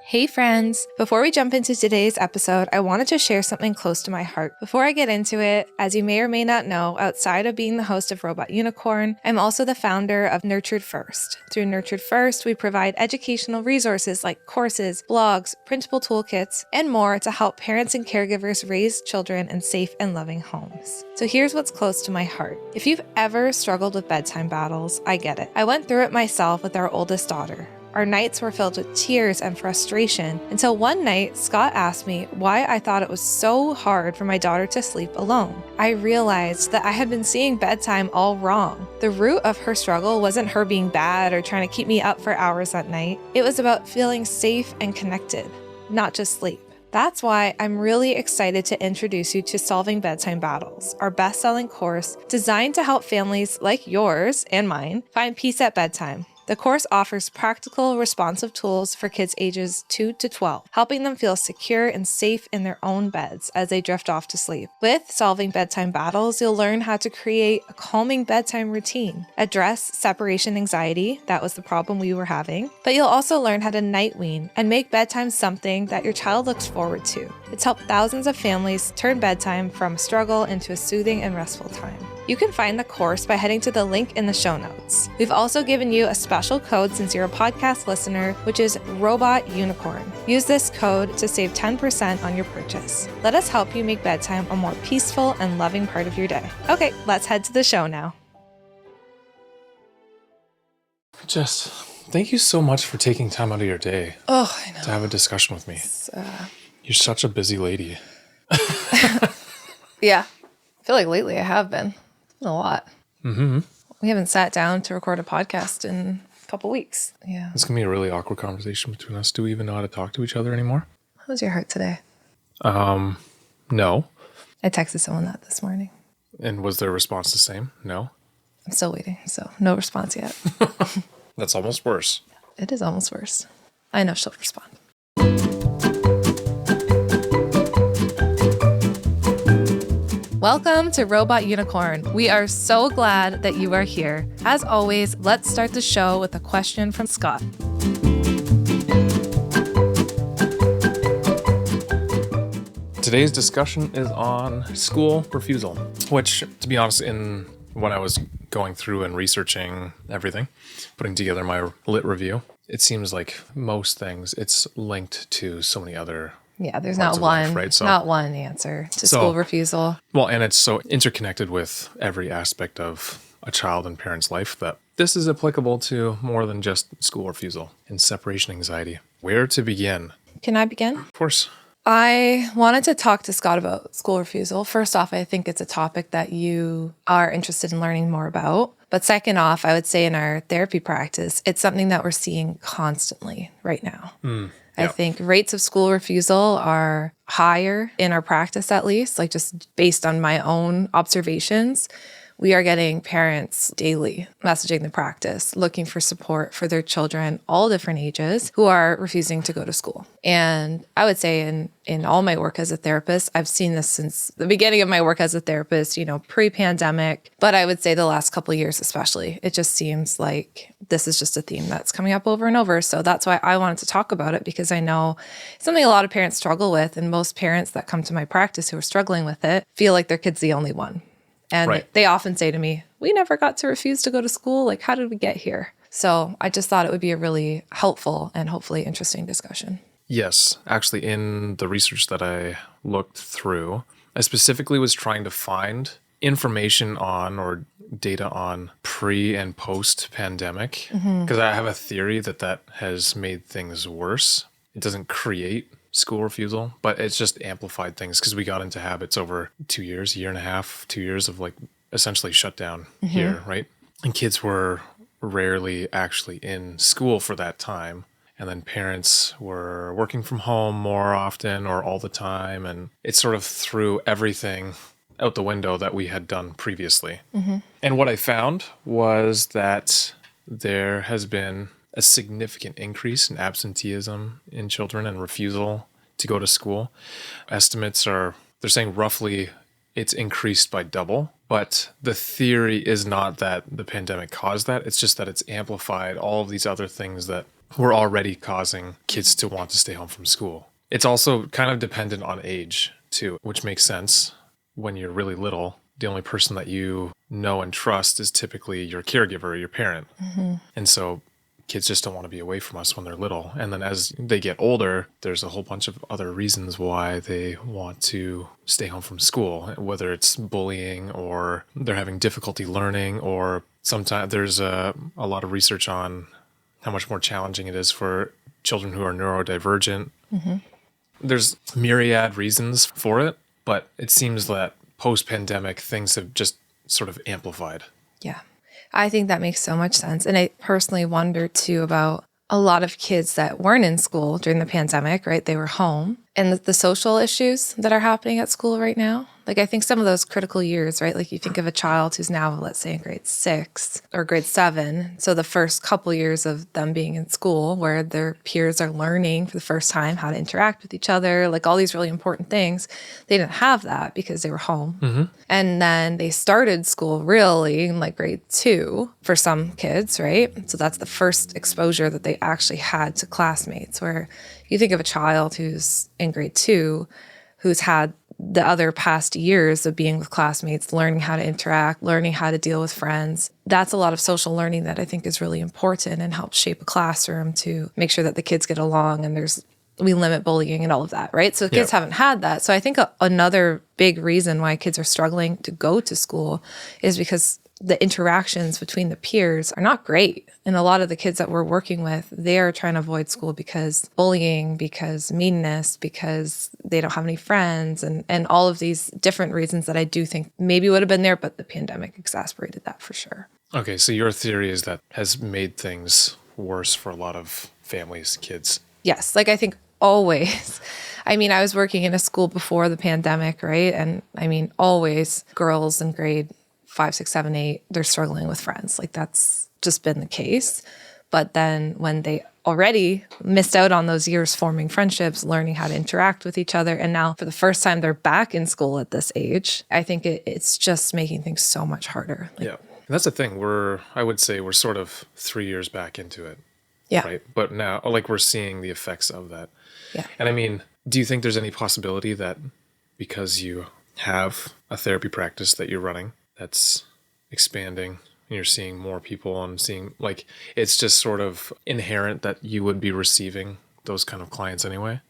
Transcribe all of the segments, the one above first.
Hey friends! Before we jump into today's episode, I wanted to share something close to my heart. Before I get into it, as you may or may not know, outside of being the host of Robot Unicorn, I'm also the founder of Nurtured First. Through Nurtured First, we provide educational resources like courses, blogs, printable toolkits, and more to help parents and caregivers raise children in safe and loving homes. So here's what's close to my heart. If you've ever struggled with bedtime battles, I get it. I went through it myself with our oldest daughter. Our nights were filled with tears and frustration until one night Scott asked me why I thought it was so hard for my daughter to sleep alone. I realized that I had been seeing bedtime all wrong. The root of her struggle wasn't her being bad or trying to keep me up for hours at night. It was about feeling safe and connected, not just sleep. That's why I'm really excited to introduce you to Solving Bedtime Battles, our best-selling course designed to help families like yours and mine find peace at bedtime. The course offers practical, responsive tools for kids ages 2 to 12, helping them feel secure and safe in their own beds as they drift off to sleep. With Solving Bedtime Battles, you'll learn how to create a calming bedtime routine, address separation anxiety, that was the problem we were having, but you'll also learn how to night wean and make bedtime something that your child looks forward to. It's helped thousands of families turn bedtime from a struggle into a soothing and restful time. You can find the course by heading to the link in the show notes. We've also given you a special code since you're a podcast listener, which is Robot Unicorn. Use this code to save 10% on your purchase. Let us help you make bedtime a more peaceful and loving part of your day. Okay, let's head to the show now. Jess, thank you so much for taking time out of your day I know. to have a discussion with me. You're such a busy lady. Yeah, I feel like lately I have been. A lot. Mm-hmm. We haven't sat down to record a podcast in a couple weeks. Yeah. It's going to be a really awkward conversation between us. Do we even know how to talk to each other anymore? How was your heart today? No. I texted someone that this morning. And was their response the same? No? I'm still waiting, so no response yet. That's almost worse. It is almost worse. I know she'll respond. Welcome to Robot Unicorn. We are so glad that you are here. As always, let's start the show with a question from Scott. Today's discussion is on school refusal, which, to be honest, when I was going through and researching everything, putting together my lit review, it seems like most things, it's linked to so many other there's not one, right? not one answer to school refusal. Well, and it's so interconnected with every aspect of a child and parent's life that this is applicable to more than just school refusal and separation anxiety. Where to begin? Can I begin? Of course. I wanted to talk to Scott about school refusal. First off, I think it's a topic that you are interested in learning more about. But second off, I would say in our therapy practice, it's something that we're seeing constantly right now. I think rates of school refusal are higher in our practice, at least, like just based on my own observations. We are getting parents daily messaging the practice, looking for support for their children, all different ages, who are refusing to go to school. And I would say in all my work as a therapist, I've seen this since the beginning of my work as a therapist, pre-pandemic. But I would say the last couple of years especially, it just seems like this is just a theme that's coming up over and over. So that's why I wanted to talk about it, because I know it's something a lot of parents struggle with. And most parents that come to my practice who are struggling with it feel like their kid's the only one. And They often say to me, we never got to refuse to go to school. Like, how did we get here? So I just thought it would be a really helpful and hopefully interesting discussion. Yes. Actually, in the research that I looked through, I specifically was trying to find information on or data on pre and post pandemic, because I have a theory that has made things worse. It doesn't create school refusal, but it's just amplified things because we got into habits over 2 years, a year and a half, 2 years of like essentially shut down here, right? And kids were rarely actually in school for that time. And then parents were working from home more often or all the time. And it sort of threw everything out the window that we had done previously. And what I found was that there has been a significant increase in absenteeism in children and refusal to go to school. Estimates are, they're saying roughly it's increased by double. But the theory is not that the pandemic caused that. It's just that it's amplified all of these other things that were already causing kids to want to stay home from school. It's also kind of dependent on age too, which makes sense. When you're really little, the only person that you know and trust is typically your caregiver or your parent. And so kids just don't want to be away from us when they're little. And then as they get older, there's a whole bunch of other reasons why they want to stay home from school, whether it's bullying or they're having difficulty learning, or sometimes there's a lot of research on how much more challenging it is for children who are neurodivergent. There's myriad reasons for it, but it seems that post-pandemic things have just sort of amplified. Yeah. I think that makes so much sense. And I personally wonder too about a lot of kids that weren't in school during the pandemic, right? They were home. And the social issues that are happening at school right now. Like, I think some of those critical years, right? Like, you think of a child who's now, let's say, in grade 6 or grade 7. So the first couple years of them being in school where their peers are learning for the first time how to interact with each other, like all these really important things, they didn't have that because they were home. And then they started school really in like grade 2 for some kids, right? So that's the first exposure that they actually had to classmates, where you think of a child who's in grade 2 who's had the other past years of being with classmates, learning how to interact, learning how to deal with friends. That's a lot of social learning that I think is really important and helps shape a classroom to make sure that the kids get along and we limit bullying and all of that, right? So kids haven't had that. So I think another big reason why kids are struggling to go to school is because the interactions between the peers are not great. And a lot of the kids that we're working with, they are trying to avoid school because bullying, because meanness, because they don't have any friends, and all of these different reasons that I do think maybe would have been there, but the pandemic exacerbated that for sure. Okay, so your theory is that has made things worse for a lot of families, kids. Yes, like I think always. I mean, I was working in a school before the pandemic, right? And I mean, always girls in grade 5, 6, 7, 8, they're struggling with friends. Like that's just been the case. But then when they already missed out on those years forming friendships, learning how to interact with each other, and now for the first time they're back in school at this age, I think it's just making things so much harder. Yeah. And that's the thing. I would say we're sort of 3 years back into it. Yeah. Right. But now, like, we're seeing the effects of that. Yeah. And I mean, do you think there's any possibility that because you have a therapy practice that you're running that's expanding and you're seeing more people and seeing, like, it's just sort of inherent that you would be receiving those kind of clients anyway?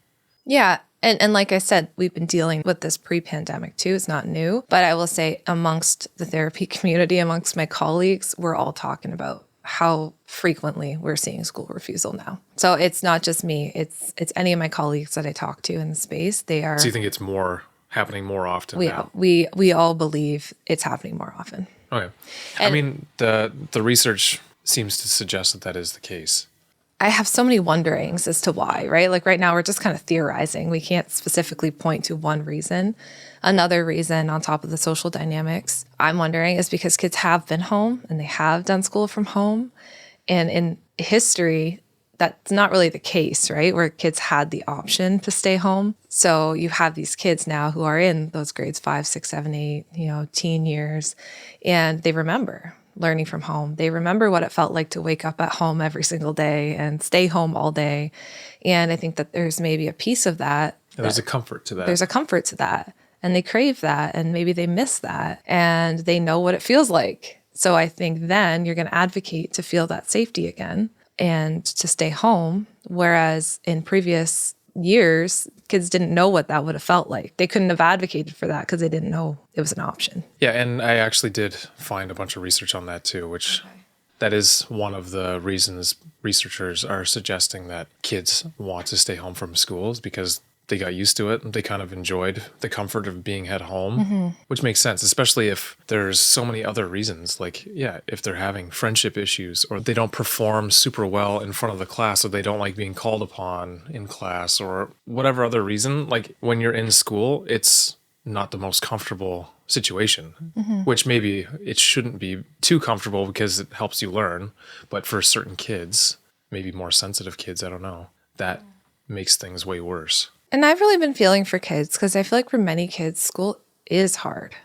Yeah. And like I said, we've been dealing with this pre-pandemic too. It's not new. But I will say amongst the therapy community, amongst my colleagues, we're all talking about how frequently we're seeing school refusal now. So it's not just me. It's any of my colleagues that I talk to in the space. They are. So you think it's happening more often now? We all believe it's happening more often. Okay. I mean, the research seems to suggest that is the case. I have so many wonderings as to why, right? Like right now, we're just kind of theorizing. We can't specifically point to one reason. Another reason on top of the social dynamics, I'm wondering, is because kids have been home and they have done school from home. And in history, that's not really the case, right? Where kids had the option to stay home. So you have these kids now who are in those grades 5, 6, 7, 8, teen years, and they remember learning from home. They remember what it felt like to wake up at home every single day and stay home all day. And I think that there's maybe a piece of that. There's a comfort to that. There's a comfort to that. And they crave that. And maybe they miss that. And they know what it feels like. So I think then you're going to advocate to feel that safety again and to stay home. Whereas in previous years, kids didn't know what that would have felt like. They couldn't have advocated for that because they didn't know it was an option. Yeah, and I actually did find a bunch of research on that too, which that is one of the reasons researchers are suggesting that kids want to stay home from schools because they got used to it. They kind of enjoyed the comfort of being at home, which makes sense, especially if there's so many other reasons. Like, yeah, if they're having friendship issues or they don't perform super well in front of the class or they don't like being called upon in class or whatever other reason, like when you're in school, it's not the most comfortable situation, which maybe it shouldn't be too comfortable because it helps you learn. But for certain kids, maybe more sensitive kids, I don't know, that makes things way worse. And I've really been feeling for kids because I feel like for many kids, school is hard,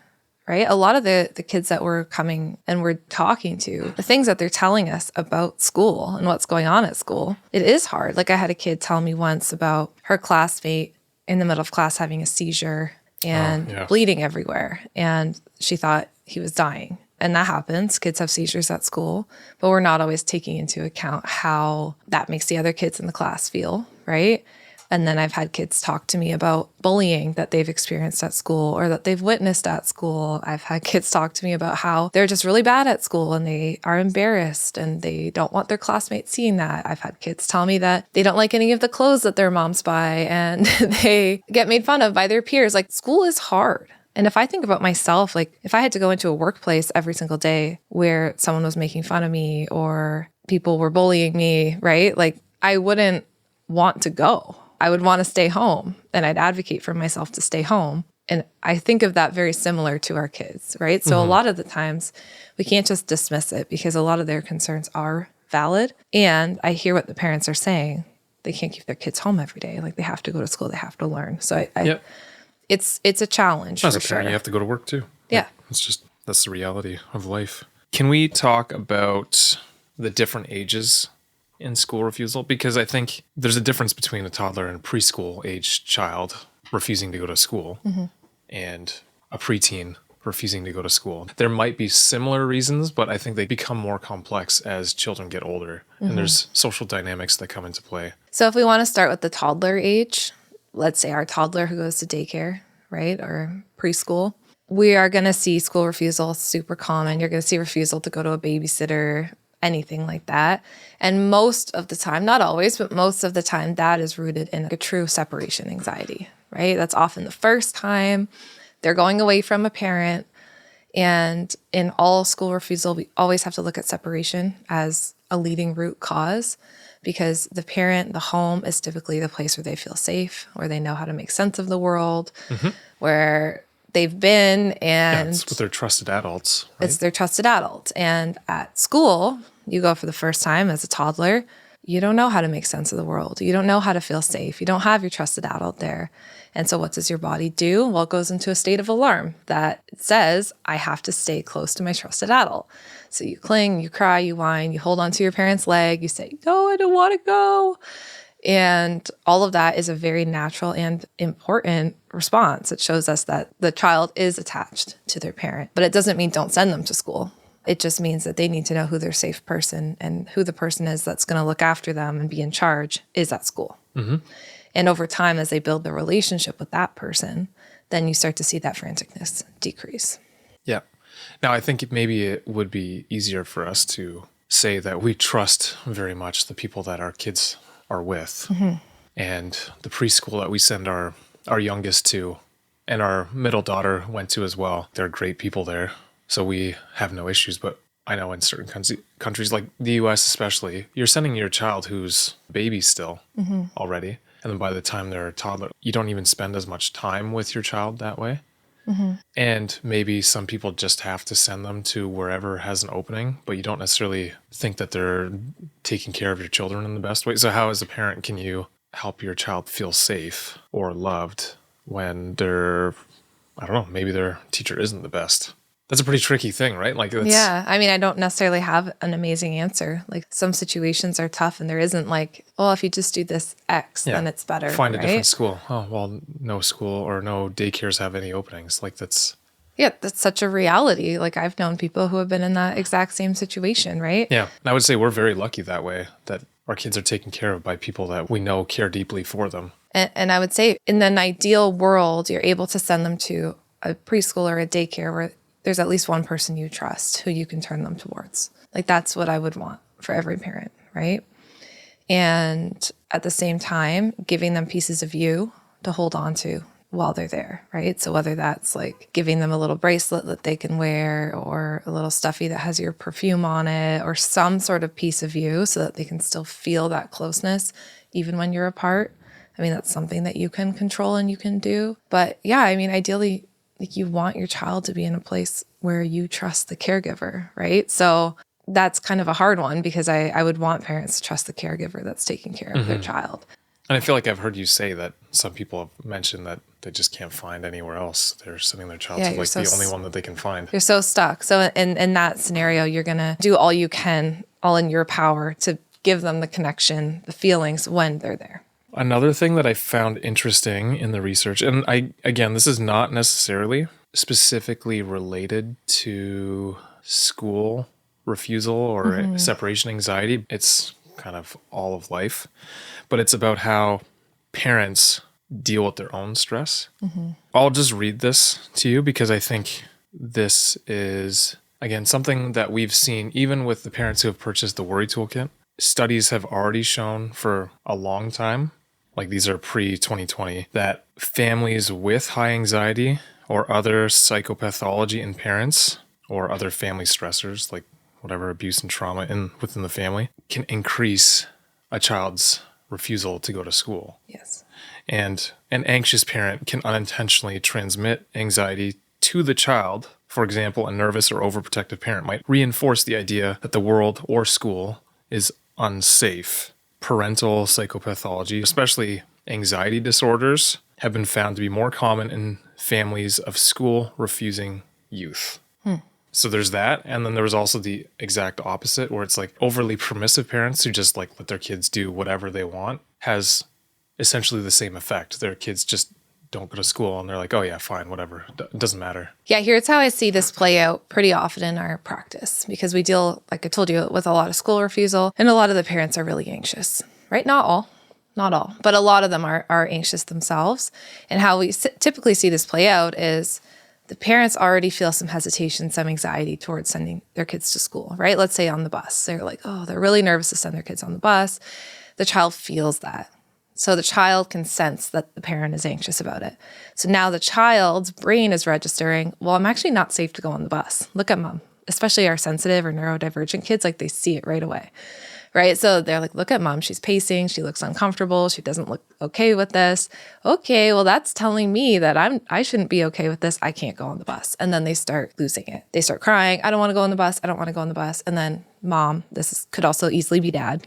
right? A lot of the kids that we're coming and we're talking to, the things that they're telling us about school and what's going on at school, it is hard. Like I had a kid tell me once about her classmate in the middle of class having a seizure and bleeding everywhere. And she thought he was dying. And that happens. Kids have seizures at school, but we're not always taking into account how that makes the other kids in the class feel, right? And then I've had kids talk to me about bullying that they've experienced at school or that they've witnessed at school. I've had kids talk to me about how they're just really bad at school and they are embarrassed and they don't want their classmates seeing that. I've had kids tell me that they don't like any of the clothes that their moms buy and they get made fun of by their peers. Like school is hard. And if I think about myself, like if I had to go into a workplace every single day where someone was making fun of me or people were bullying me, right? Like I wouldn't want to go. I would want to stay home and I'd advocate for myself to stay home. And I think of that very similar to our kids, right? So a lot of the times we can't just dismiss it because a lot of their concerns are valid. And I hear what the parents are saying. They can't keep their kids home every day. Like they have to go to school, they have to learn. So it's a challenge. As a parent, you have to go to work too. Yeah. That's the reality of life. Can we talk about the different ages in school refusal? Because I think there's a difference between a toddler and a preschool age child refusing to go to school and a preteen refusing to go to school. There might be similar reasons, but I think they become more complex as children get older. And there's social dynamics that come into play. So if we want to start with the toddler age, let's say our toddler who goes to daycare, right, or preschool, we are going to see school refusal super common. You're going to see refusal to go to a babysitter, anything like that. And most of the time, not always, but most of the time, that is rooted in a true separation anxiety, right? That's often the first time they're going away from a parent. And in all school refusal, we always have to look at separation as a leading root cause because the parent, the home is typically the place where they feel safe, where they know how to make sense of the world, where they've been. And it's with their trusted adults. Right? It's their trusted adult. And at school, you go for the first time as a toddler, you don't know how to make sense of the world. You don't know how to feel safe. You don't have your trusted adult there. And so what does your body do? Well, it goes into a state of alarm that says, I have to stay close to my trusted adult. So you cling, you cry, you whine, you hold onto your parent's leg, you say, no, I don't want to go. And all of that is a very natural and important response. It shows us that the child is attached to their parent, but it doesn't mean don't send them to school. It just means that they need to know who their safe person and who the person is that's going to look after them and be in charge is at school. And over time, as they build their relationship with that person, then you start to see that franticness decrease. Yeah. Now, I think maybe it would be easier for us to say that we trust very much the people that our kids are with. And the preschool that we send our youngest to and our middle daughter went to as well. They're great people there. So we have no issues. But I know in certain countries, like the US especially, you're sending your child who's a baby still already. And then by the time they're a toddler, you don't even spend as much time with your child that way. And maybe some people just have to send them to wherever has an opening, but you don't necessarily think that they're taking care of your children in the best way. So how, as a parent, can you help your child feel safe or loved when they're, I don't know, maybe their teacher isn't the best? That's a pretty tricky thing, right? Like, yeah. I mean, I don't necessarily have an amazing answer. Like some situations are tough and there isn't like, oh, if you just do this X, then it's better. Find right? a different school. Oh, well, no school or no daycares have any openings. Like that's such a reality. Like I've known people who have been in that exact same situation, right? Yeah. And I would say we're very lucky that way, that our kids are taken care of by people that we know care deeply for them. And I would say in an ideal world, you're able to send them to a preschool or a daycare where there's at least one person you trust who you can turn them towards. Like that's what I would want for every parent, right? And at the same time, giving them pieces of you to hold on to while they're there, right? So whether that's like giving them a little bracelet that they can wear or a little stuffy that has your perfume on it or some sort of piece of you so that they can still feel that closeness even when you're apart. I mean, that's something that you can control and you can do. But yeah, I mean, ideally, like you want your child to be in a place where you trust the caregiver, right? So that's kind of a hard one because I would want parents to trust the caregiver that's taking care of their child. And I feel like I've heard you say that some people have mentioned that they just can't find anywhere else. They're sending their child Yeah, to you're like so the only one that they can find. You're so stuck. So in that scenario, you're going to do all you can, all in your power to give them the connection, the feelings when they're there. Another thing that I found interesting in the research, and again, this is not necessarily specifically related to school refusal or separation anxiety. It's kind of all of life, but it's about how parents deal with their own stress. I'll just read this to you because I think this is, again, something that we've seen even with the parents who have purchased the Worry Toolkit. Studies have already shown for a long time, like these are pre-2020, that families with high anxiety or other psychopathology in parents or other family stressors, like whatever abuse and trauma within the family, can increase a child's refusal to go to school. Yes. And an anxious parent can unintentionally transmit anxiety to the child. For example, a nervous or overprotective parent might reinforce the idea that the world or school is unsafe. Parental psychopathology, especially anxiety disorders, have been found to be more common in families of school refusing youth. So there's that. And then there was also the exact opposite, where it's like overly permissive parents who just like let their kids do whatever they want, has essentially the same effect. Their kids just don't go to school and they're like, oh yeah, fine, whatever. It doesn't matter. Yeah, here's how I see this play out pretty often in our practice, because we deal, like I told you, with a lot of school refusal, and a lot of the parents are really anxious, right? Not all, but a lot of them are anxious themselves. And how we typically see this play out is the parents already feel some hesitation, some anxiety towards sending their kids to school, right? Let's say on the bus. They're like, oh, they're really nervous to send their kids on the bus. The child feels that. So the child can sense that the parent is anxious about it. So now the child's brain is registering, well, I'm actually not safe to go on the bus. Look at mom, especially our sensitive or neurodivergent kids, like they see it right away, right? So they're like, look at mom, she's pacing, she looks uncomfortable, she doesn't look okay with this. Okay, well, that's telling me that I shouldn't be okay with this. I can't go on the bus. And then they start losing it. They start crying, I don't want to go on the bus, I don't want to go on the bus. And then mom, could also easily be dad,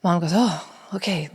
mom goes, oh, okay,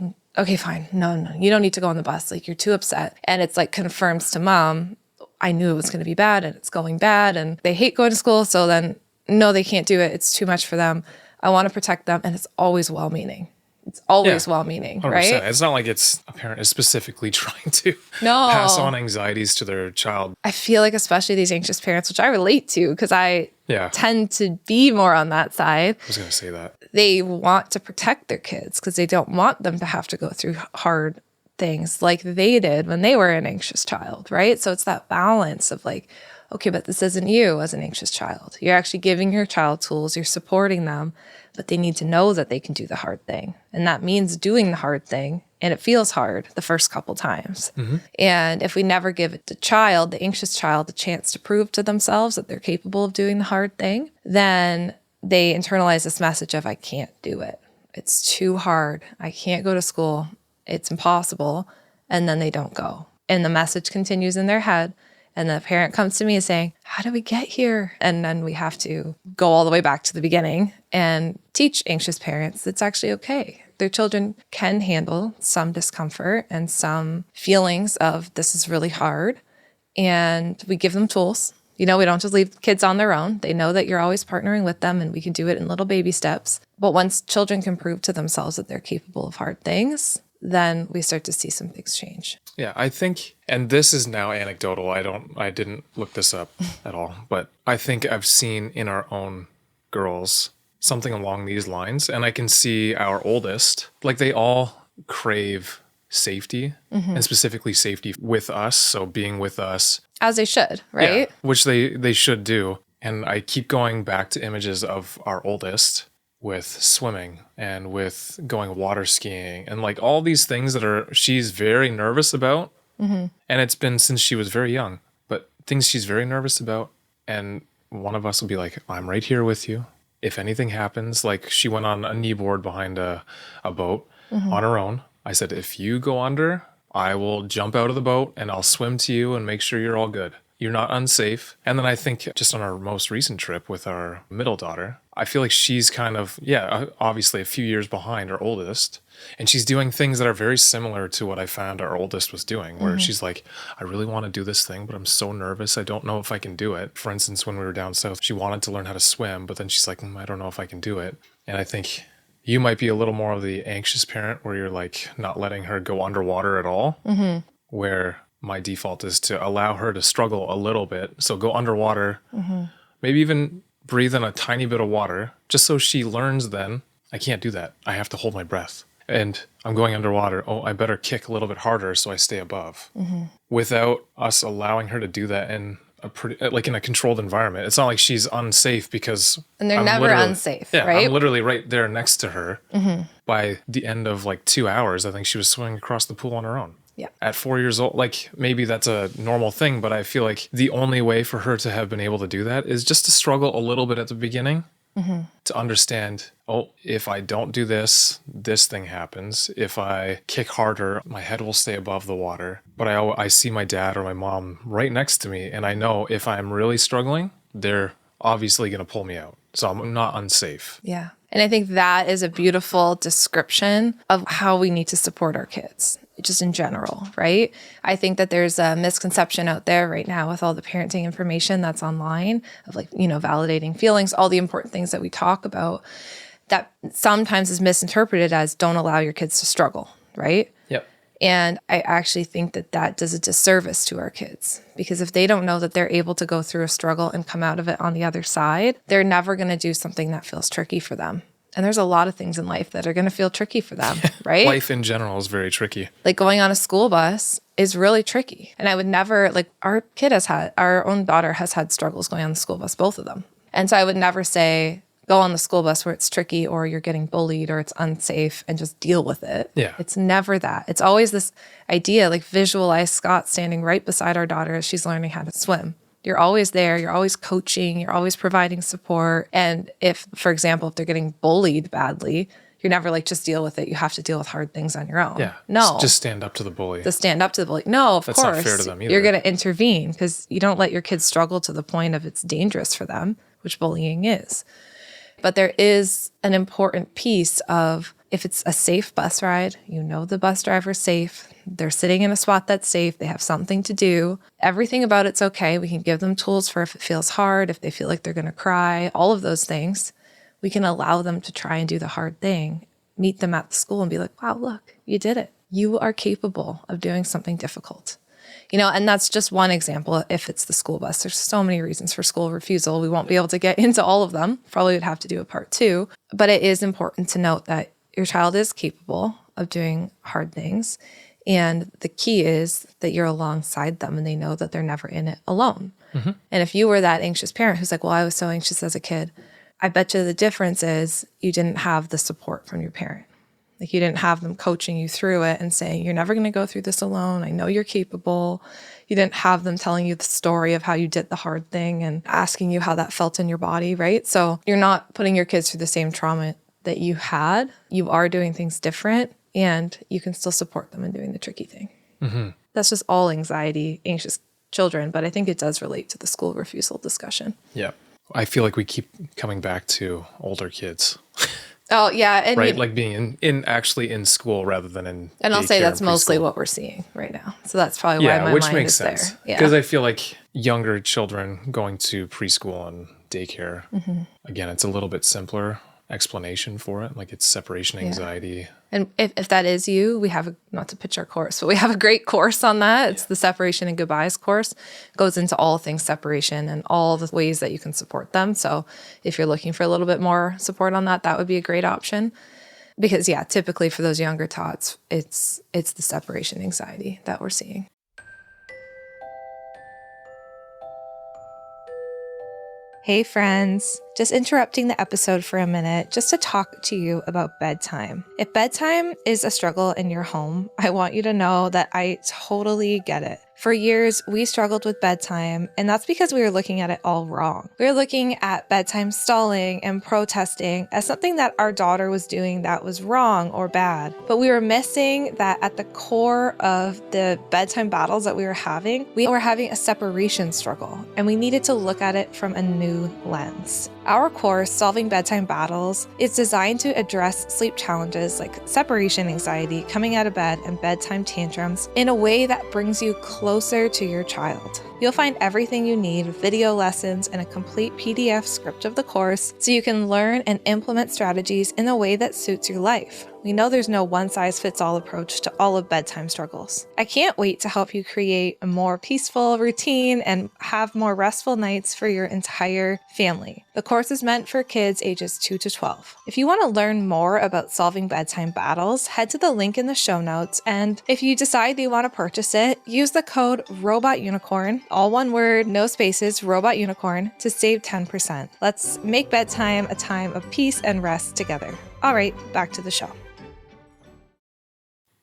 fine. No, you don't need to go on the bus. Like, you're too upset. And it's like confirms to mom, I knew it was going to be bad and it's going bad. And they hate going to school. So then, no, they can't do it. It's too much for them. I want to protect them. And it's always well-meaning. It's always well-meaning, 100%. Right? It's not like a parent is specifically trying to No. pass on anxieties to their child. I feel like especially these anxious parents, which I relate to because I tend to be more on that side. I was going to say that. They want to protect their kids because they don't want them to have to go through hard things like they did when they were an anxious child, right? So it's that balance of like, okay, but this isn't you as an anxious child. You're actually giving your child tools, you're supporting them, but they need to know that they can do the hard thing. And that means doing the hard thing. And it feels hard the first couple times. Mm-hmm. And if we never give the anxious child, the chance to prove to themselves that they're capable of doing the hard thing, then they internalize this message of, I can't do it. It's too hard. I can't go to school. It's impossible. And then they don't go. And the message continues in their head. And the parent comes to me and saying, how did we get here? And then we have to go all the way back to the beginning and teach anxious parents it's actually okay. Their children can handle some discomfort and some feelings of this is really hard. And we give them tools. We don't just leave kids on their own. They know that you're always partnering with them and we can do it in little baby steps. But once children can prove to themselves that they're capable of hard things, then we start to see some things change. Yeah, I think, and this is now anecdotal. I didn't look this up at all, but I think I've seen in our own girls something along these lines. And I can see our oldest, like they all crave safety and specifically safety with us. So being with us. As they should, right? Yeah, which they should do. And I keep going back to images of our oldest with swimming and with going water skiing and like all these things that she's very nervous about. Mm-hmm. And it's been since she was very young, but things she's very nervous about. And one of us will be like, I'm right here with you. If anything happens, like she went on a kneeboard behind a boat on her own. I said, if you go under, I will jump out of the boat and I'll swim to you and make sure you're all good. You're not unsafe. And then I think just on our most recent trip with our middle daughter, I feel like she's kind of, obviously a few years behind our oldest. And she's doing things that are very similar to what I found our oldest was doing, where she's like, I really want to do this thing, but I'm so nervous. I don't know if I can do it. For instance, when we were down south, she wanted to learn how to swim, but then she's like, I don't know if I can do it. And I think you might be a little more of the anxious parent where you're like not letting her go underwater at all, where my default is to allow her to struggle a little bit. So go underwater, maybe even breathe in a tiny bit of water, just so she learns then, I can't do that. I have to hold my breath. And I'm going underwater. Oh, I better kick a little bit harder so I stay above. Without us allowing her to do that in in a controlled environment. It's not like she's unsafe because... And they're never unsafe, right? I'm literally right there next to her. By the end of like 2 hours, I think she was swimming across the pool on her own. Yeah. At 4 years old, like maybe that's a normal thing, but I feel like the only way for her to have been able to do that is just to struggle a little bit at the beginning. To understand, if I don't do this, this thing happens. If I kick harder, my head will stay above the water. But I see my dad or my mom right next to me, and I know if I'm really struggling, they're obviously going to pull me out. So I'm not unsafe. Yeah. And I think that is a beautiful description of how we need to support our kids, just in general, right? I think that there's a misconception out there right now with all the parenting information that's online of validating feelings, all the important things that we talk about, that sometimes is misinterpreted as don't allow your kids to struggle, right? Yep. And I actually think that that does a disservice to our kids, because if they don't know that they're able to go through a struggle and come out of it on the other side, they're never going to do something that feels tricky for them. And there's a lot of things in life that are going to feel tricky for them, right? Life in general is very tricky. Like going on a school bus is really tricky. And I would never, our own daughter has had struggles going on the school bus, both of them. And so I would never say, go on the school bus where it's tricky or you're getting bullied or it's unsafe and just deal with it. Yeah. It's never that. It's always this idea, visualize Scott standing right beside our daughter as she's learning how to swim. You're always there. You're always coaching. You're always providing support. And if, for example, if they're getting bullied badly, you're never just deal with it. You have to deal with hard things on your own. Yeah. No. Just stand up to the bully. To stand up to the bully. No, of That's course. not fair to them either. You're going to intervene because you don't let your kids struggle to the point of it's dangerous for them, which bullying is. But there is an important piece of, if it's a safe bus ride, the bus driver's safe, they're sitting in a spot that's safe, they have something to do, everything about it's okay. We can give them tools for if it feels hard, if they feel like they're going to cry, all of those things. We can allow them to try and do the hard thing, meet them at the school and be like, wow, look, you did it. You are capable of doing something difficult. And that's just one example. If it's the school bus, there's so many reasons for school refusal. We won't be able to get into all of them. Probably would have to do a part 2. But it is important to note that your child is capable of doing hard things. And the key is that you're alongside them and they know that they're never in it alone. And if you were that anxious parent who's like, well, I was so anxious as a kid, I bet you the difference is you didn't have the support from your parent. You didn't have them coaching you through it and saying, you're never going to go through this alone. I know you're capable. You didn't have them telling you the story of how you did the hard thing and asking you how that felt in your body, right? So you're not putting your kids through the same trauma that you had. You are doing things different and you can still support them in doing the tricky thing. That's just all anxious children, but I think it does relate to the school refusal discussion. Yeah. I feel like we keep coming back to older kids. Oh, yeah. And right? Being actually in school rather than in And I'll say that's and mostly preschool. what we're seeing right now. So that's probably why my which mind makes is sense. there. Yeah. Because I feel like younger children going to preschool and daycare, again, it's a little bit simpler explanation for it. It's separation anxiety. And if that is you, we have, not to pitch our course, but we have a great course on that. It's the Separation and Goodbyes course. It goes into all things separation and all the ways that you can support them. So if you're looking for a little bit more support on that, that would be a great option. Because typically for those younger tots, it's the separation anxiety that we're seeing. Hey friends, just interrupting the episode for a minute just to talk to you about bedtime. If bedtime is a struggle in your home, I want you to know that I totally get it. For years, we struggled with bedtime, and that's because we were looking at it all wrong. We were looking at bedtime stalling and protesting as something that our daughter was doing that was wrong or bad. But we were missing that at the core of the bedtime battles that we were having a separation struggle, and we needed to look at it from a new lens. Our course, Solving Bedtime Battles, is designed to address sleep challenges like separation anxiety, coming out of bed, and bedtime tantrums in a way that brings you closer to your child. You'll find everything you need, video lessons, and a complete PDF script of the course so you can learn and implement strategies in a way that suits your life. We know there's no one-size-fits-all approach to all of bedtime struggles. I can't wait to help you create a more peaceful routine and have more restful nights for your entire family. The course is meant for kids ages 2 to 12. If you want to learn more about solving bedtime battles, head to the link in the show notes, and if you decide you want to purchase it, use the code ROBOTUNICORN, all one word, no spaces, ROBOTUNICORN, to save 10%. Let's make bedtime a time of peace and rest together. All right, back to the show.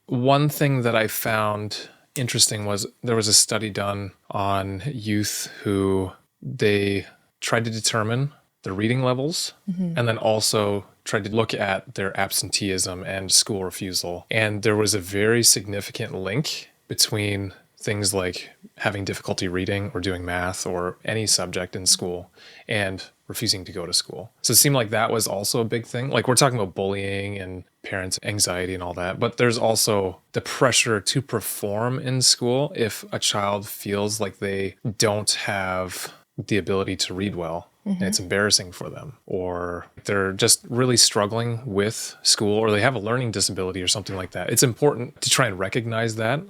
One thing that I found interesting was there was a study done on youth who they tried to determine their reading levels and then also tried to look at their absenteeism and school refusal. And there was a very significant link between things like having difficulty reading or doing math or any subject in school and refusing to go to school. So it seemed like that was also a big thing. Like we're talking about bullying and parents' anxiety and all that, but there's also the pressure to perform in school if a child feels like they don't have the ability to read well. And it's embarrassing for them, or they're just really struggling with school, or they have a learning disability or something like that. It's important to try and recognize that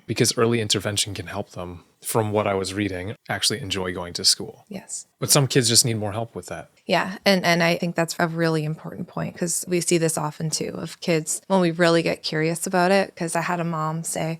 because early intervention can help them, from what I was reading, actually enjoy going to school. Yes. But some kids just need more help with that. Yeah. And I think that's a really important point because we see this often too of kids when we really get curious about it. Because I had a mom say,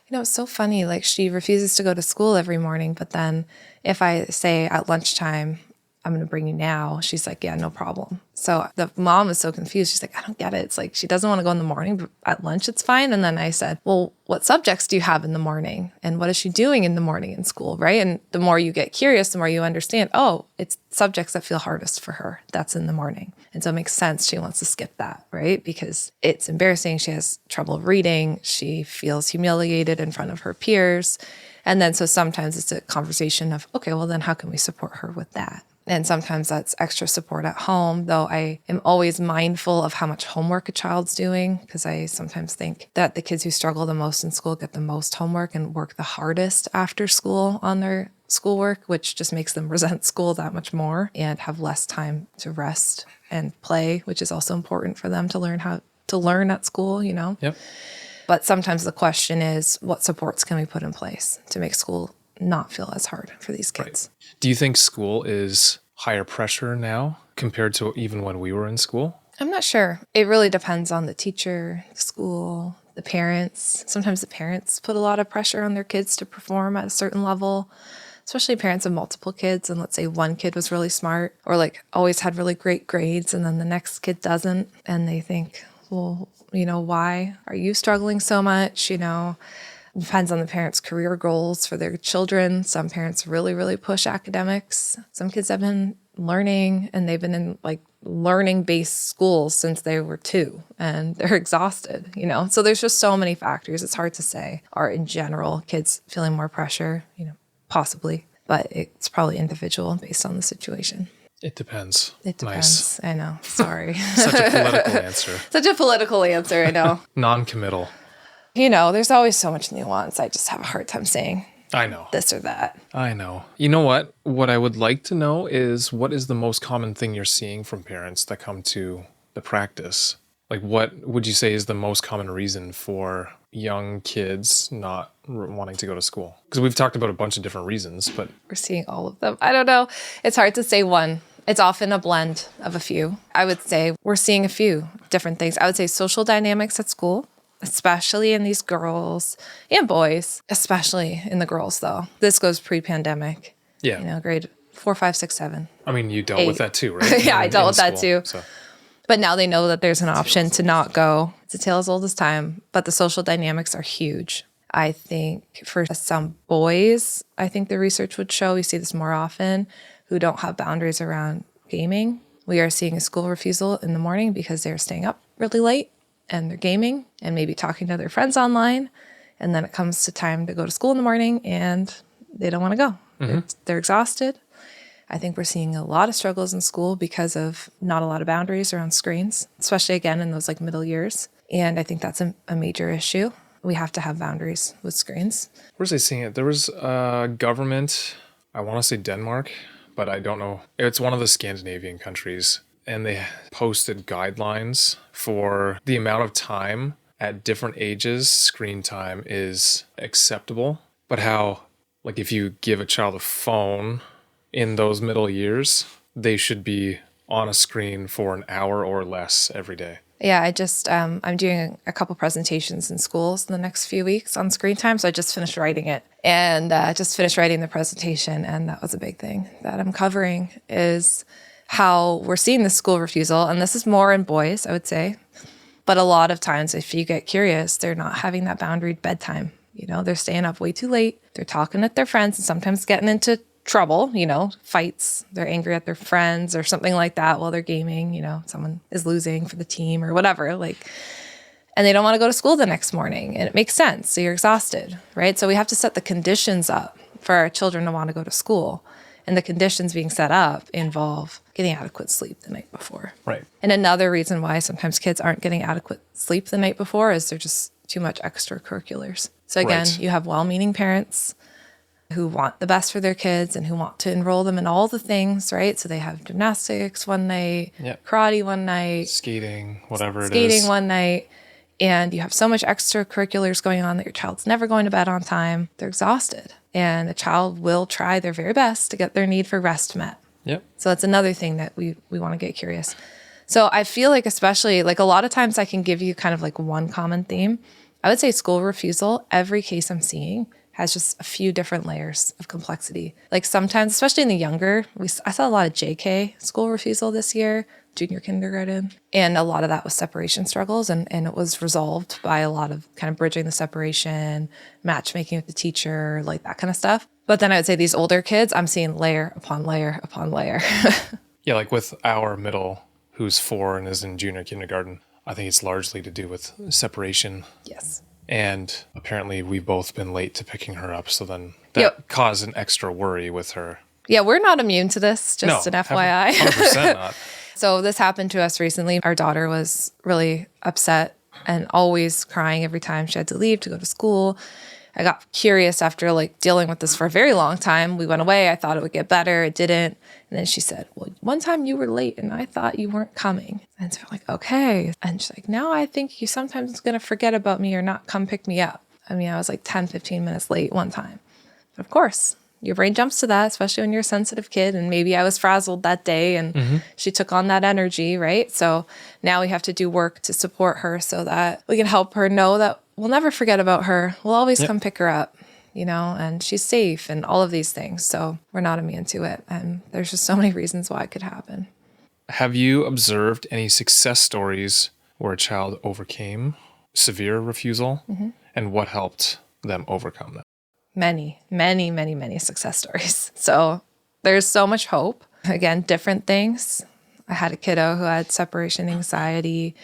it's so funny, like she refuses to go to school every morning, but then if I say at lunchtime, I'm going to bring you now, she's like, yeah, no problem. So the mom is so confused. She's like, I don't get it. It's like she doesn't want to go in the morning, but at lunch it's fine. And then I said, well, what subjects do you have in the morning? And what is she doing in the morning in school, right? And the more you get curious, the more you understand, oh, it's subjects that feel hardest for her. That's in the morning. And so it makes sense she wants to skip that, right? Because it's embarrassing. She has trouble reading. She feels humiliated in front of her peers. And then so sometimes it's a conversation of, okay, well then how can we support her with that? And sometimes that's extra support at home, though I am always mindful of how much homework a child's doing, because I sometimes think that the kids who struggle the most in school get the most homework and work the hardest after school on their schoolwork, which just makes them resent school that much more and have less time to rest and play, which is also important for them to learn how to learn at school, Yep. But sometimes the question is, what supports can we put in place to make school not feel as hard for these kids? Right. Do you think school is higher pressure now compared to even when we were in school? I'm not sure. It really depends on the teacher, the school, the parents. Sometimes the parents put a lot of pressure on their kids to perform at a certain level, especially parents of multiple kids. And let's say one kid was really smart or like always had really great grades and then the next kid doesn't. And they think, well, why are you struggling so much? Depends on the parents' career goals for their children. Some parents really, really push academics. Some kids have been learning and they've been in like learning-based schools since they were 2 and they're exhausted, So there's just so many factors. It's hard to say. Are in general kids feeling more pressure? Possibly, but it's probably individual based on the situation. It depends. It depends. Nice. I know. Sorry. Such a political answer. Such a political answer, I know. Non-committal. There's always so much nuance. I just have a hard time saying I know. this or that. I know. You know what? What I would like to know is what is the most common thing you're seeing from parents that come to the practice? Like what would you say is the most common reason for young kids not wanting to go to school? Because we've talked about a bunch of different reasons, but we're seeing all of them. I don't know. It's hard to say one. It's often a blend of a few. I would say we're seeing a few different things. I would say social dynamics at school, especially in these girls and boys, especially in the girls, though. This goes pre-pandemic. Yeah. Grade 4, 5, 6, 7. I mean, you dealt 8. with that too, right? Yeah, I dealt with that too. So. But now they know that there's an option to not go. It's a tale as old as time, but the social dynamics are huge. I think for some boys, I think the research would show, we see this more often, who don't have boundaries around gaming. We are seeing a school refusal in the morning because they're staying up really late and they're gaming and maybe talking to their friends online. And then it comes to time to go to school in the morning and they don't want to go. They're exhausted. I think we're seeing a lot of struggles in school because of not a lot of boundaries around screens, especially again in those like middle years. And I think that's a major issue. We have to have boundaries with screens. Where was I seeing it? There was a government, I want to say Denmark, but I don't know. It's one of the Scandinavian countries. And they posted guidelines for the amount of time at different ages screen time is acceptable. But how, like if you give a child a phone in those middle years, they should be on a screen for an hour or less every day. Yeah, I'm doing a couple presentations in schools in the next few weeks on screen time. So I just finished writing it and just finished writing the presentation. And that was a big thing that I'm covering is how we're seeing the school refusal. And this is more in boys, I would say. But a lot of times, if you get curious, they're not having that boundaried bedtime. They're staying up way too late. They're talking with their friends and sometimes getting into trouble, fights. They're angry at their friends or something like that while they're gaming. Someone is losing for the team or whatever. And they don't want to go to school the next morning. And it makes sense. So you're exhausted, right? So we have to set the conditions up for our children to want to go to school. And the conditions being set up involve getting adequate sleep the night before. Right. And another reason why sometimes kids aren't getting adequate sleep the night before is they're just too much extracurriculars. So again, You have well-meaning parents who want the best for their kids and who want to enroll them in all the things, right? So they have gymnastics one night, karate one night, skating, whatever it is. Skating one night. And you have so much extracurriculars going on that your child's never going to bed on time. They're exhausted. And a child will try their very best to get their need for rest met. Yep. So that's another thing that we want to get curious. So I feel like especially like a lot of times I can give you kind of like one common theme. I would say school refusal, every case I'm seeing has just a few different layers of complexity. Like sometimes, especially in the younger, I saw a lot of JK school refusal this year, junior kindergarten. And a lot of that was separation struggles. And it was resolved by a lot of kind of bridging the separation, matchmaking with the teacher, like that kind of stuff. But then I would say these older kids, I'm seeing layer upon layer upon layer. Yeah, like with our middle, who's 4 and is in junior kindergarten, I think it's largely to do with separation. Yes. And apparently we've both been late to picking her up. So then that caused an extra worry with her. Yeah, we're not immune to this, just an FYI. 100% not. So this happened to us recently. Our daughter was really upset and always crying every time she had to leave to go to school. I got curious after like dealing with this for a very long time. We went away. I thought it would get better. It didn't. And then she said, well, one time you were late and I thought you weren't coming. And so we're like, okay. And she's like, now I think you sometimes going to forget about me or not come pick me up. I mean, I was like 10, 15 minutes late one time. But of course, your brain jumps to that, especially when you're a sensitive kid. And maybe I was frazzled that day and she took on that energy, right? So now we have to do work to support her so that we can help her know that we'll never forget about her. We'll always come pick her up, and she's safe and all of these things. So we're not immune to it. And there's just so many reasons why it could happen. Have you observed any success stories where a child overcame severe refusal and what helped them overcome that? Many, many, many, many success stories. So there's so much hope. Again, different things. I had a kiddo who had separation anxiety,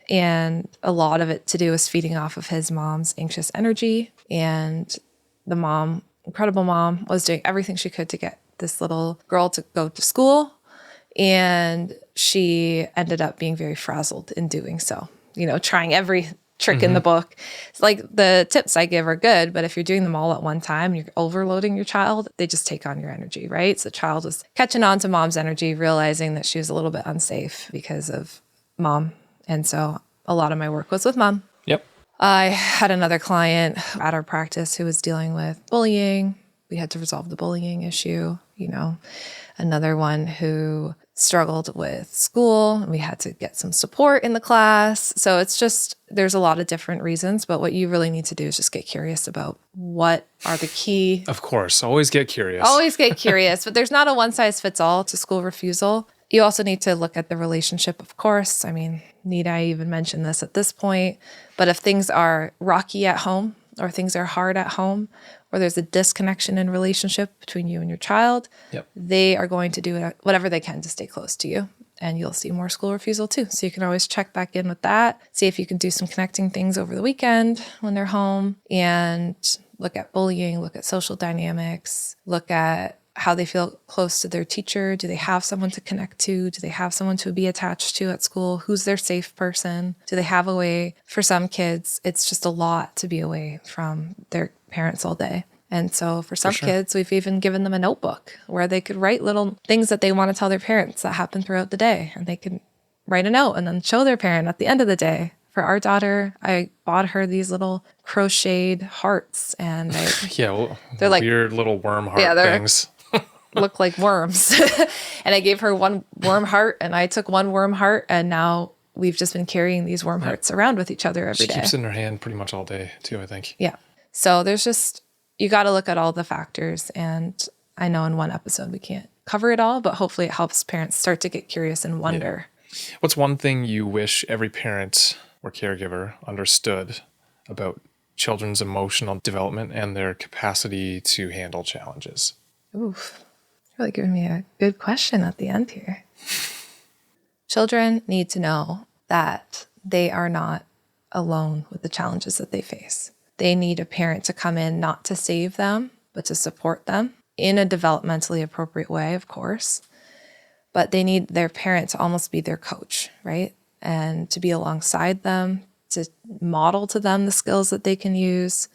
and a lot of it to do with feeding off of his mom's anxious energy. And the mom, incredible mom, was doing everything she could to get this little girl to go to school. And she ended up being very frazzled in doing so, trying every trick in the book. It's like the tips I give are good, but if you're doing them all at one time, you're overloading your child, they just take on your energy, right? So the child was catching on to mom's energy, realizing that she was a little bit unsafe because of mom. And so a lot of my work was with mom. Yep. I had another client at our practice who was dealing with bullying. We had to resolve the bullying issue, another one who struggled with school and we had to get some support in the class. So it's just, there's a lot of different reasons, but what you really need to do is just get curious about what are the key. Of course, always get curious. Always get curious, but there's not a one size fits all to school refusal. You also need to look at the relationship, of course. I mean, need I even mention this at this point? But if things are rocky at home or things are hard at home, or there's a disconnection in relationship between you and your child, they are going to do whatever they can to stay close to you. And you'll see more school refusal too. So you can always check back in with that, see if you can do some connecting things over the weekend when they're home, and look at bullying, look at social dynamics, look at how they feel close to their teacher. Do they have someone to connect to? Do they have someone to be attached to at school? Who's their safe person? Do they have a way? For some kids, it's just a lot to be away from their parents all day. And so for some kids, we've even given them a notebook where they could write little things that they want to tell their parents that happen throughout the day. And they can write a note and then show their parent at the end of the day. For our daughter, I bought her these little crocheted hearts, and they're like weird little worm heart things. Look like worms. And I gave her one worm heart, and I took one worm heart, and now we've just been carrying these worm hearts around with each other every day. She keeps it in her hand pretty much all day too, I think. Yeah. So there's just, you got to look at all the factors, and I know in one episode we can't cover it all, but hopefully it helps parents start to get curious and wonder. Yeah. What's one thing you wish every parent or caregiver understood about children's emotional development and their capacity to handle challenges? Oof. Really giving me a good question at the end here. Children need to know that they are not alone with the challenges that they face. They need a parent to come in, not to save them, but to support them in a developmentally appropriate way, of course. But they need their parent to almost be their coach, right? And to be alongside them, to model to them the skills that they can use,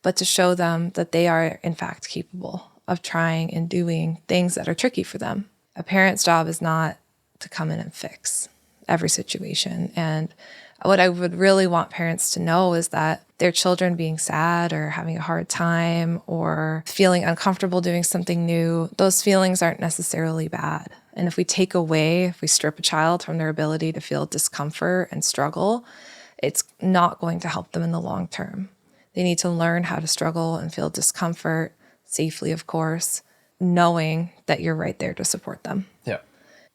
but to show them that they are, in fact, capable of trying and doing things that are tricky for them. A parent's job is not to come in and fix every situation. And what I would really want parents to know is that their children being sad or having a hard time or feeling uncomfortable doing something new, those feelings aren't necessarily bad. And if we strip a child from their ability to feel discomfort and struggle, it's not going to help them in the long term. They need to learn how to struggle and feel discomfort safely, of course, knowing that you're right there to support them. Yeah.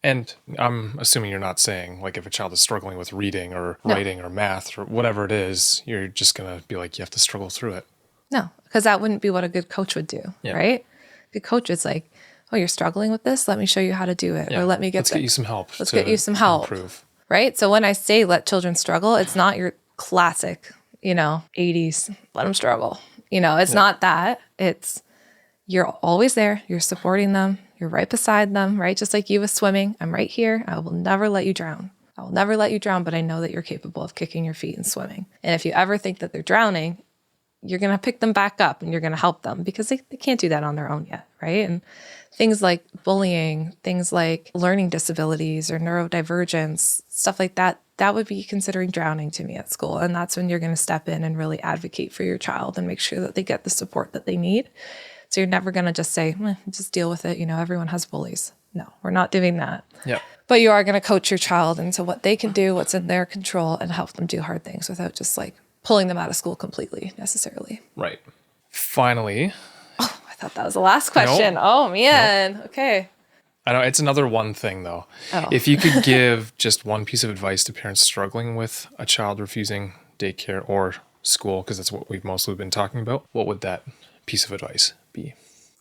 And I'm assuming you're not saying, like, if a child is struggling with reading or writing or math or whatever it is, you're just going to be like, you have to struggle through it. No, because that wouldn't be what a good coach would do, right? A good coach is like, oh, you're struggling with this? Let me show you how to do it. Yeah. Or let's get you some help. Let's get you some help. Improve. Right? So when I say let children struggle, it's not your classic, 80s, let them struggle. It's not that. It's you're always there. You're supporting them. You're right beside them, right? Just like you with swimming. I'm right here. I will never let you drown. I will never let you drown, but I know that you're capable of kicking your feet and swimming. And if you ever think that they're drowning, you're going to pick them back up and you're going to help them because they can't do that on their own yet, right? And things like bullying, things like learning disabilities or neurodivergence, stuff like that, that would be considering drowning to me at school. And that's when you're going to step in and really advocate for your child and make sure that they get the support that they need. So you're never going to just say, just deal with it. Everyone has bullies. No, we're not doing that. Yeah. But you are going to coach your child into what they can do, what's in their control, and help them do hard things without just like pulling them out of school completely necessarily. Right. Finally. Oh, I thought that was the last question. No. Oh, man. No. Okay. I know it's another one thing though. Oh. If you could give just one piece of advice to parents struggling with a child refusing daycare or school, because that's what we've mostly been talking about, what would that piece of advice be?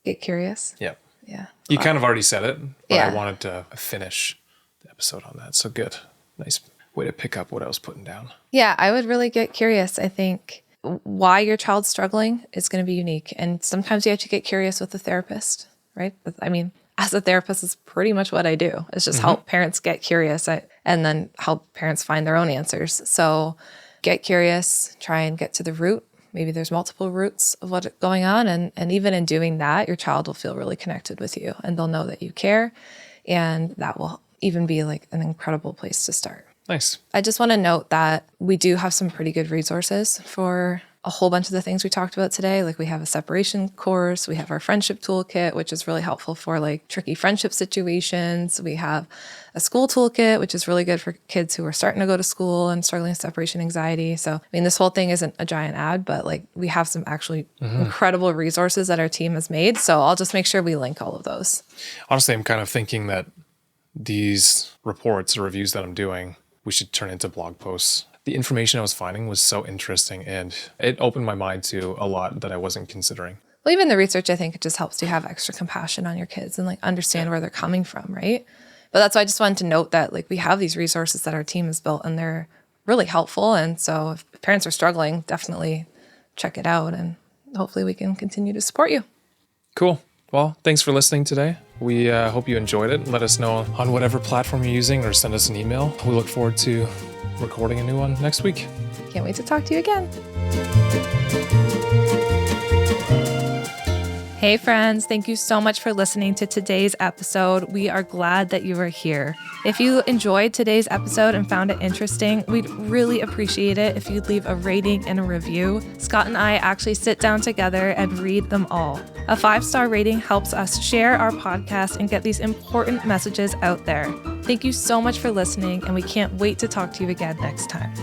Get curious. Yeah. Yeah. You kind of already said it, but I wanted to finish the episode on that. So good. Nice way to pick up what I was putting down. Yeah, I would really get curious. I think why your child's struggling is going to be unique. And sometimes you have to get curious with a therapist, right? I mean, as a therapist, is pretty much what I do. It's just help parents get curious and then help parents find their own answers. So get curious, try and get to the root. Maybe there's multiple roots of what's going on. And even in doing that, your child will feel really connected with you and they'll know that you care. And that will even be like an incredible place to start. Nice. I just want to note that we do have some pretty good resources for a whole bunch of the things we talked about today. Like we have a separation course, we have our friendship toolkit, which is really helpful for like tricky friendship situations. We have a school toolkit, which is really good for kids who are starting to go to school and struggling with separation anxiety. So, I mean, this whole thing isn't a giant ad, but like we have some actually incredible resources that our team has made. So I'll just make sure we link all of those. Honestly, I'm kind of thinking that these reports or reviews that I'm doing, we should turn into blog posts. The information I was finding was so interesting and it opened my mind to a lot that I wasn't considering. Well, even the research, I think it just helps you have extra compassion on your kids and like understand where they're coming from, right? But that's why I just wanted to note that like we have these resources that our team has built and they're really helpful. And so if parents are struggling, definitely check it out and hopefully we can continue to support you. Cool. Well, thanks for listening today. We hope you enjoyed it. Let us know on whatever platform you're using or send us an email. We look forward to recording a new one next week. Can't wait to talk to you again. Hey friends, thank you so much for listening to today's episode. We are glad that you are here. If you enjoyed today's episode and found it interesting, we'd really appreciate it if you'd leave a rating and a review. Scott and I actually sit down together and read them all. A 5-star rating helps us share our podcast and get these important messages out there. Thank you so much for listening, and we can't wait to talk to you again next time.